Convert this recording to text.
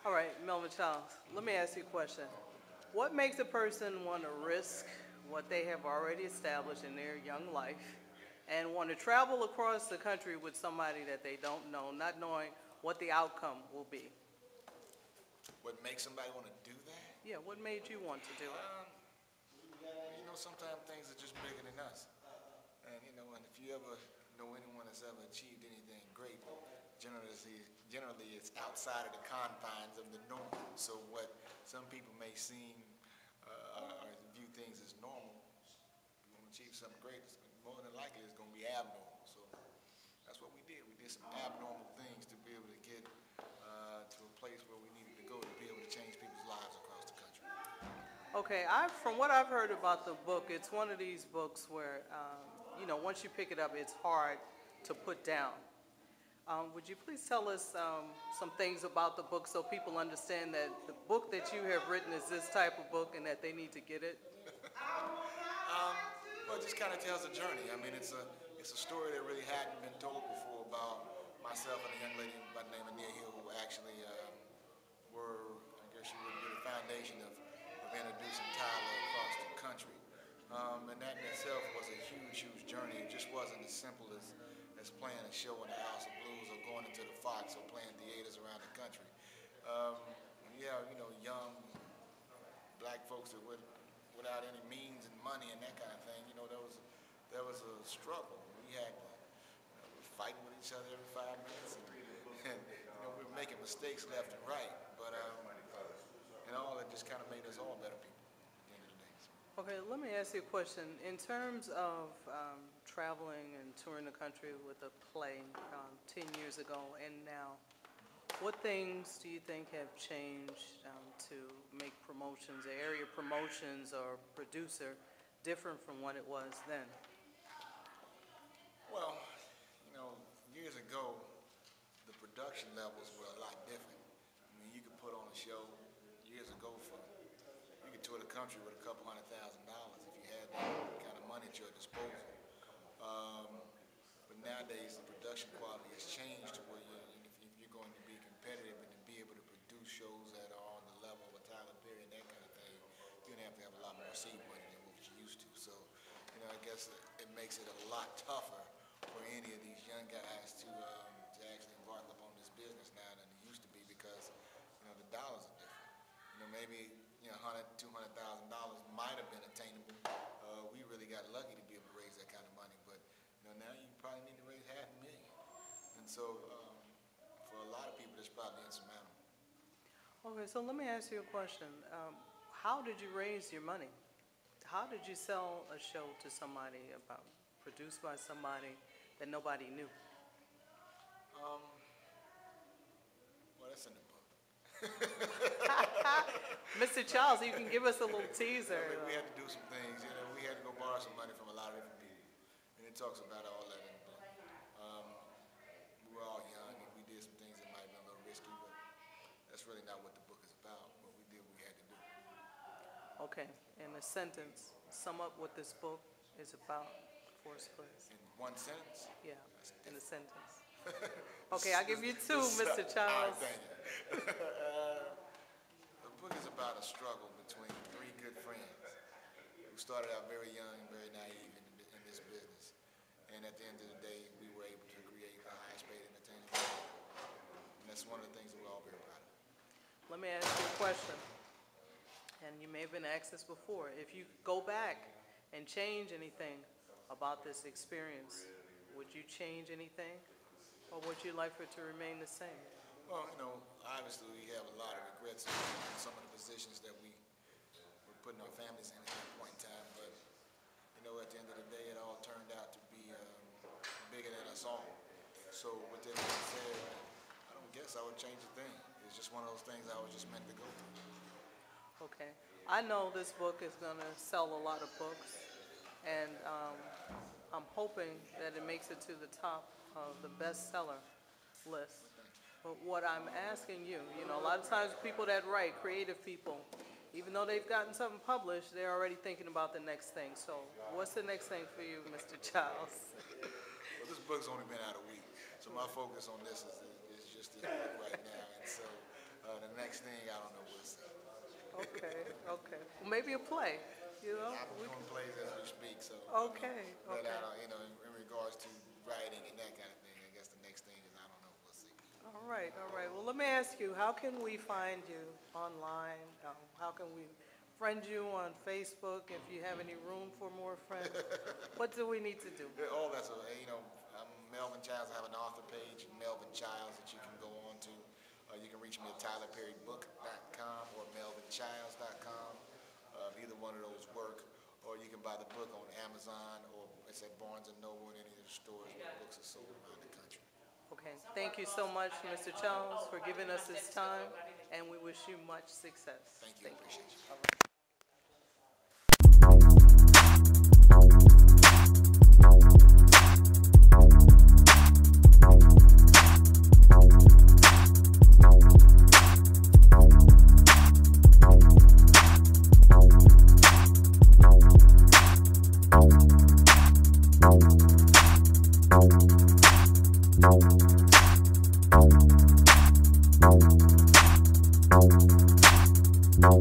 All right, Melvin Childs, let me ask you a question. What makes a person want to risk what they have already established in their young life and want to travel across the country with somebody that they don't know, not knowing what the outcome will be? What makes somebody want to do that? Yeah, what made you want to do it? Sometimes things are just bigger than us. And if you ever know anyone that's ever achieved anything great, generally it's outside of the confines of the norm. So what some people may seem or view things as normal, if you want to achieve something great, more than likely it's going to be abnormal. So that's what we did. We did some abnormal things to be able to get to a place where we needed to go to be able to change people's lives across the country. Okay, from what I've heard about the book, it's one of these books where, once you pick it up, it's hard to put down. Would you please tell us some things about the book so people understand that the book that you have written is this type of book and that they need to get it? Well, it just kind of tells a journey. I mean, it's a story that really hadn't been told before about myself and a young lady by the name of Nia Hill, who actually were, I guess you would be the foundation of introducing Tyler across the country. And that in itself was a huge, huge journey. It just wasn't as simple as playing a show in the House of Blues or going into the Fox or playing theaters around the country. Young black folks that without any means and money and that kind of thing, there was a struggle. We had we were fighting with each other every 5 minutes, and we were making mistakes left and right. But all it just kind of made us all better people at the end of the day. So. Okay, let me ask you a question. In terms of traveling and touring the country with a play 10 years ago and now, what things do you think have changed to make promotions, area promotions or producer, different from what it was then? Well, years ago, the production levels were a lot different. I mean, you could put on a show years ago you could tour the country with a couple $100,000 if you had that kind of money at your disposal. But nowadays, the production quality has changed to where if you're going to be competitive and to be able to produce shows that are on the level of a Tyler Perry and that kind of thing, you're going to have a lot more seed money than what you used to. So, I guess it makes it a lot tougher for any of these young guys to actually embark upon this business now than it used to be because, the dollars are different. Maybe $100,000, $200,000 might have been attainable. We really got lucky to be able to raise that kind of money, but now you probably need to raise $500,000. And so for a lot of people, it's probably insurmountable. Okay, so let me ask you a question. How did you raise your money? How did you sell a show to somebody produced by somebody that nobody knew? Well, that's in the book. Mr. Childs, you can give us a little teaser. We had to do some things. We had to go borrow some money from a lot of different people, and it talks about all that in the book. We were all young, and we did some things that might have been a little risky, but that's really not what the book is about. But we did what we had to do. Okay, in a sentence, sum up what this book is about for us, please. In one sentence? Yeah, in a sentence. Okay, I'll give you two, Mr. Childs. All right, thank you. The book is about a struggle between three good friends who started out very young and very naive in this business. And at the end of the day, we were able to create the highest paid entertainment. And that's one of the things that we're all very proud of. Let me ask you a question, and you may have been asked this before. If you go back and change anything about this experience, would you change anything? Or would you like for it to remain the same? Well, obviously we have a lot of regrets in some of the positions that we were putting our families in at that point in time. But, at the end of the day, it all turned out to be bigger than us all. So with that being said, I don't guess I would change a thing. It's just one of those things I was just meant to go through. Okay. I know this book is going to sell a lot of books, and I'm hoping that it makes it to the top of the bestseller list. But what I'm asking you, a lot of times people that write, creative people, even though they've gotten something published, they're already thinking about the next thing. So what's the next thing for you, Mr. Childs? Well, this book's only been out a week, so my focus on this is just this book right now. And so The next thing, I don't know, we'll see. Okay, okay. Well, maybe a play, you know? I'm doing plays as we speak, so. Okay, But okay. in regards to writing and that kind of thing, I guess the next thing is, I don't know, we'll see. All right, all right. Well, let me ask you, how can we find you online? How can we friend you on Facebook if you have any room for more friends? What do we need to do? All that's, I'm Melvin Childs. I have an author page, Melvin Childs, that you can go on to. You can reach me at TylerPerryBook.com or MelvinChilds.com. Either one of those work. Or you can buy the book on Amazon, or it's at Barnes & Noble and any of the stores where books are sold around the country. Okay, thank you so much, Mr. Childs, for giving us this time, and we wish you much success. Thank you. I appreciate you. All right. No.